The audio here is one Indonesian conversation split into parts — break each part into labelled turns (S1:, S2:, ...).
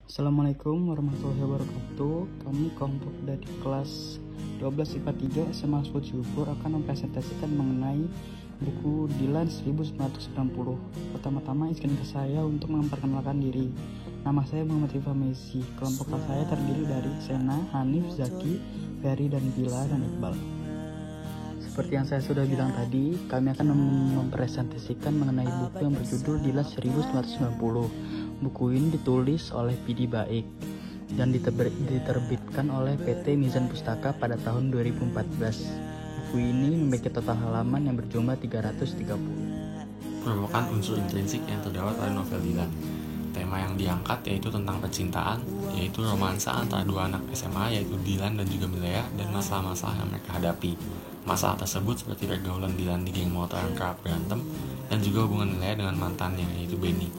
S1: Assalamualaikum warahmatullahi wabarakatuh. Kami kelompok dari kelas 12 IPA 3 SMA Sud Syukur akan mempresentasikan mengenai buku Dilan 1990. Pertama-tama izinkan saya untuk memperkenalkan diri. Nama saya Muhammad Rifa Messi. Kelompok kelas saya terdiri dari Sena, Hanif, Zaki, Ferry, dan Bila, dan Iqbal. Seperti yang saya sudah bilang tadi, kami akan mempresentasikan mengenai buku yang berjudul Dilan 1990. Buku ini ditulis oleh Pidi Baik dan diterbitkan oleh PT Mizan Pustaka pada tahun 2014. Buku ini memiliki total halaman yang berjumlah 330.
S2: Merupakan unsur intrinsik yang terdapat pada novel Dilan. Tema yang diangkat yaitu tentang percintaan, yaitu romansa antara dua anak SMA yaitu Dilan dan juga Milea, dan masalah-masalah yang mereka hadapi. Masalah tersebut seperti pergaulan Dilan di geng motor yang kerap berantem, dan juga hubungan Milea dengan mantannya yaitu Benny.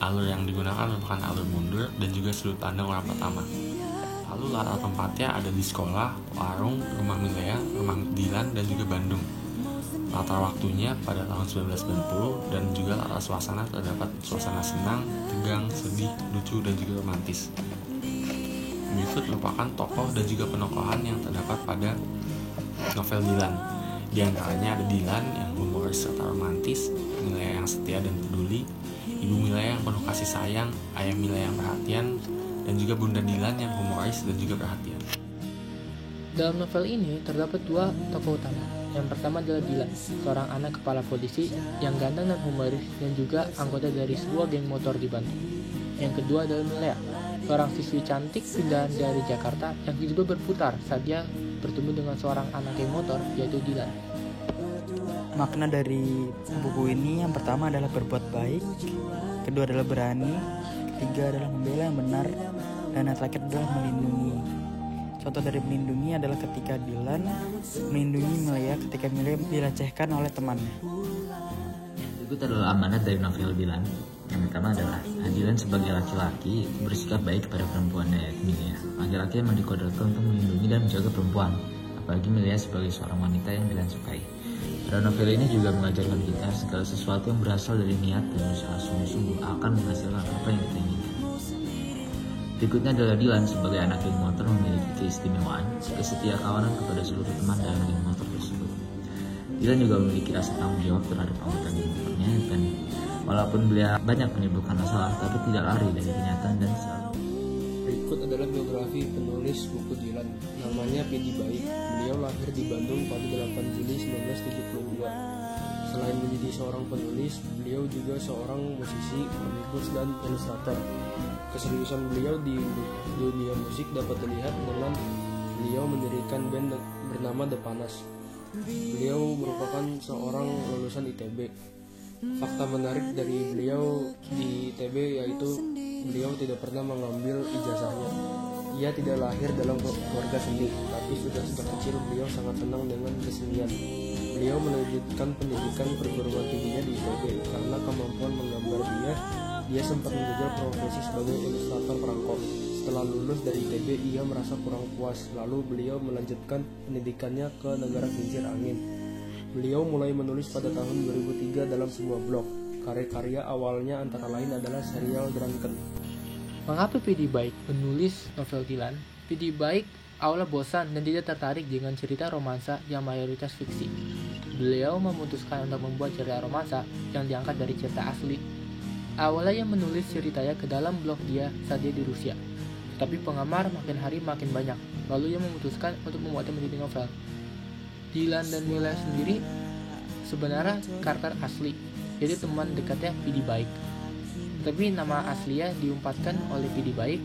S2: Alur yang digunakan merupakan alur mundur dan juga sudut pandang orang pertama. Lalu latar tempatnya ada di sekolah, warung, rumah Milea, rumah Dilan, dan juga Bandung. Latar waktunya pada tahun 1990 dan juga latar suasana terdapat suasana senang, tegang, sedih, lucu, dan juga romantis. Berikut merupakan tokoh dan juga penokohan yang terdapat pada novel Dilan. Di antaranya ada Dilan yang humoris serta romantis, Milea yang setia dan peduli, Ibu Milea yang penuh kasih sayang, Ayah Milea yang perhatian, dan juga Bunda Dilan yang humoris dan juga perhatian.
S3: Dalam novel ini terdapat dua tokoh utama. Yang pertama adalah Dilan, seorang anak kepala polisi yang ganteng dan humoris dan juga anggota dari sebuah geng motor di Bandung. Yang kedua adalah Milea, seorang siswi cantik pindahan dari Jakarta yang juga berputar saat dia bertemu dengan seorang anak geng motor yaitu Dilan.
S1: Makna dari buku ini yang pertama adalah berbuat baik, kedua adalah berani, ketiga adalah membela yang benar, dan yang terakhir adalah melindungi. Contoh dari melindungi adalah ketika Dilan melindungi Milea ketika Milea dilecehkan oleh temannya.
S4: Berikut adalah amanat dari novel Dilan. Yang pertama adalah Dilan sebagai laki-laki bersikap baik kepada perempuannya yaitu Milea. Laki-laki yang dikodratkan untuk melindungi dan menjaga perempuan, apalagi Milea sebagai seorang wanita yang Dilan sukai. Pada novel ini juga mengajarkan kita segala sesuatu yang berasal dari niat dan usaha sungguh-sungguh akan menghasilkan apa yang kita inginkan. Berikutnya adalah Dilan sebagai anak geng motor memiliki keistimewaan, kesetia kawanan kepada seluruh teman dalam geng motor tersebut. Dilan juga memiliki rasa tanggung jawab terhadap anggota geng motornya, dan walaupun beliau banyak menimbulkan masalah, tapi tidak lari dari kenyataan dan selalu.
S5: Berikut adalah biografi penulis buku Dilan. Namanya Pidi Baik. Beliau lahir di Bandung pada 8 Juli 1972. Selain menjadi seorang penulis, beliau juga seorang musisi, komikus, dan ilustrator. Keseriusan beliau di dunia musik dapat dilihat dengan beliau mendirikan band bernama The Panas. Beliau merupakan seorang lulusan ITB. Fakta menarik dari beliau di ITB yaitu beliau tidak pernah mengambil ijazahnya. Ia tidak lahir dalam keluarga seni, tapi sudah sejak kecil beliau sangat senang dengan kesenian. Beliau melanjutkan pendidikan perguruan tingginya di ITB karena kemampuan menggambar dia sempat menjajal profesi sebagai ilustrator perangko. Setelah lulus dari ITB, ia merasa kurang puas, lalu beliau melanjutkan pendidikannya ke negara kincir angin. Beliau mulai menulis pada tahun 2003 dalam sebuah blog. Karya-karya awalnya antara lain adalah serial Drunken.
S3: Mengapa Pidi Baik menulis novel Dilan? Pidi Baik awalnya bosan dan tidak tertarik dengan cerita romansa yang mayoritas fiksi. Beliau memutuskan untuk membuat cerita romansa yang diangkat dari cerita asli. Awalnya ia menulis ceritanya ke dalam blog dia saat dia di Rusia. Tapi penggemar makin hari makin banyak. Lalu ia memutuskan untuk membuatnya menjadi novel. Dilan dan Milea sendiri sebenarnya karakter asli, jadi teman dekatnya Pidi Baik. Tapi nama aslinya diumpatkan oleh Pidi Baik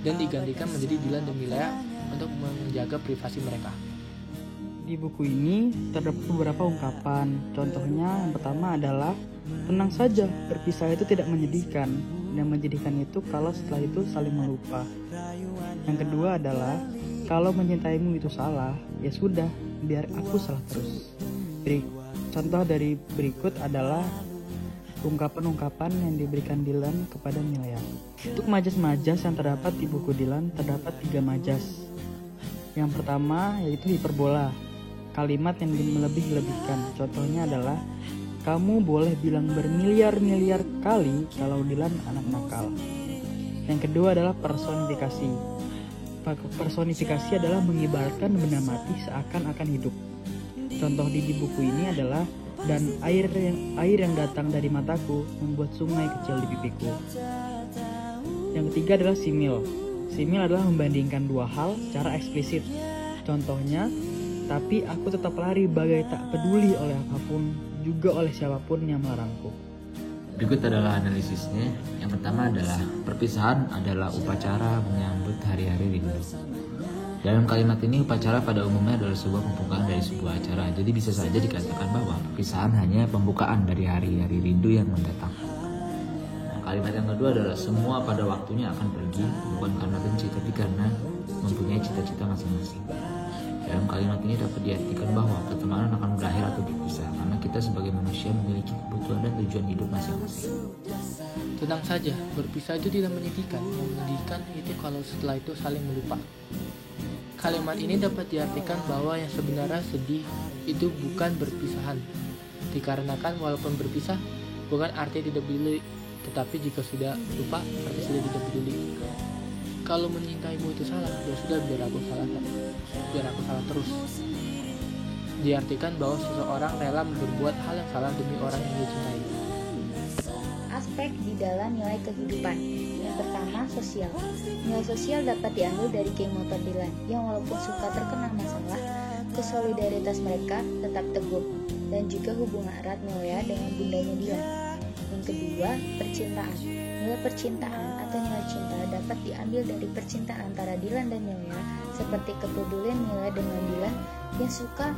S3: dan digantikan menjadi Dilan dan Milea untuk menjaga privasi mereka.
S1: Di buku ini terdapat beberapa ungkapan. Contohnya yang pertama adalah tenang saja, berpisah itu tidak menyedihkan. Yang menyedihkan itu kalau setelah itu saling melupa. Yang kedua adalah kalau mencintaimu itu salah, ya sudah, biar aku salah terus. Contoh dari berikut adalah ungkapan-ungkapan yang diberikan Dilan kepada Milea. Untuk majas-majas yang terdapat di buku Dilan terdapat 3 majas. Yang pertama yaitu hiperbola, kalimat yang melebih-lebihkan. Contohnya adalah kamu boleh bilang bermiliar-miliar kali kalau Dilan anak nakal. Yang kedua adalah personifikasi. Personifikasi adalah mengibaratkan benda mati seakan-akan hidup. Contoh di buku ini adalah dan air yang datang dari mataku membuat sungai kecil di pipiku. Yang ketiga adalah simil. Simil adalah membandingkan dua hal secara eksplisit. Contohnya, tapi aku tetap lari bagai tak peduli oleh apapun, juga oleh siapapun yang melarangku.
S4: Berikut adalah analisisnya. Yang pertama adalah perpisahan adalah upacara menyambut hari-hari rindu. Dalam kalimat ini, upacara pada umumnya adalah sebuah pembukaan dari sebuah acara. Jadi bisa saja dikatakan bahwa perpisahan hanya pembukaan dari hari-hari rindu yang mendatang. Nah, kalimat yang kedua adalah semua pada waktunya akan pergi, bukan karena benci, tapi karena mempunyai cita-cita masing-masing. Dalam kalimat ini dapat diartikan bahwa pertemanan akan berakhir atau berpisah karena kita sebagai manusia memiliki kebutuhan dan tujuan hidup masing-masing.
S3: Tenang saja, berpisah itu tidak menyedihkan. Yang menyedihkan itu kalau setelah itu saling melupa. Kalimat ini dapat diartikan bahwa yang sebenarnya sedih itu bukan berpisahan. Dikarenakan walaupun berpisah bukan arti tidak peduli, tetapi jika sudah lupa arti sudah tidak peduli. Kalau mencintaimu itu salah, ya sudah biar aku salah terus. Diartikan bahwa seseorang rela berbuat hal yang salah demi orang yang dia cintai.
S6: Aspek di dalam nilai kehidupan. Yang pertama, sosial. Nilai sosial dapat diambil dari geng motor Dylan yang walaupun suka terkena masalah, kesolidaritas mereka tetap teguh dan juga hubungan erat Milea dengan bundanya Dylan. Yang kedua, percintaan. Nilai percintaan atau nilai cinta dapat diambil dari percintaan antara Dylan dan Milea, seperti kepedulian Milea dengan Dylan yang suka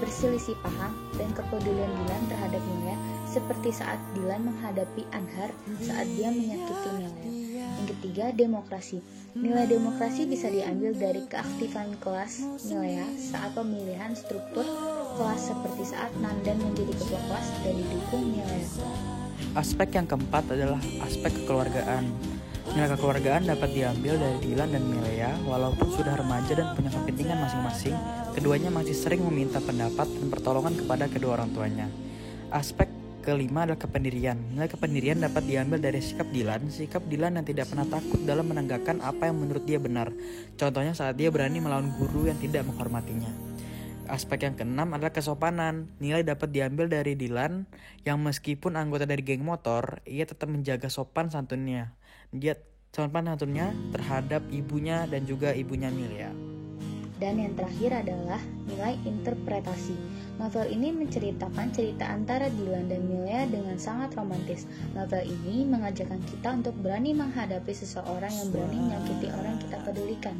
S6: berselisih paham dan kepedulian Dylan terhadap Milea, seperti saat Dylan menghadapi Anhar saat dia menyakiti Milea. Yang ketiga, demokrasi. Nilai demokrasi bisa diambil dari keaktifan kelas Milea saat pemilihan struktur kelas, seperti saat Nandan menjadi ketua kelas dan didukung Milea.
S1: Aspek yang keempat adalah aspek kekeluargaan. Nilai kekeluargaan dapat diambil dari Dylan dan Milea. Walaupun sudah remaja dan punya kepentingan masing-masing, keduanya masih sering meminta pendapat dan pertolongan kepada kedua orang tuanya. Aspek kelima adalah kependirian. Nilai kependirian dapat diambil dari sikap Dylan yang tidak pernah takut dalam menegakkan apa yang menurut dia benar. Contohnya saat dia berani melawan guru yang tidak menghormatinya. Aspek yang keenam adalah kesopanan. Nilai dapat diambil dari Dylan yang meskipun anggota dari geng motor, ia tetap menjaga sopan santunnya terhadap ibunya dan juga ibunya Milea.
S6: Dan yang terakhir adalah nilai interpretasi. Novel ini menceritakan cerita antara Dylan dan Milea dengan sangat romantis. Novel ini mengajarkan kita untuk berani menghadapi seseorang yang berani menyakiti orang yang kita pedulikan.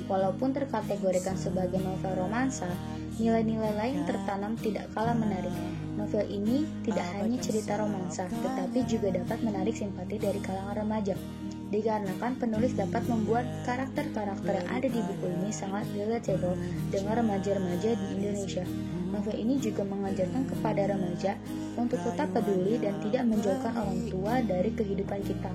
S6: Walaupun terkategorikan sebagai novel romansa, nilai-nilai lain tertanam tidak kalah menarik. Novel ini tidak hanya cerita romansa, tetapi juga dapat menarik simpati dari kalangan remaja. Dikarenakan penulis dapat membuat karakter-karakter yang ada di buku ini sangat relatable dengan remaja-remaja di Indonesia. Novel ini juga mengajarkan kepada remaja untuk tetap peduli dan tidak menjauhkan orang tua dari kehidupan kita.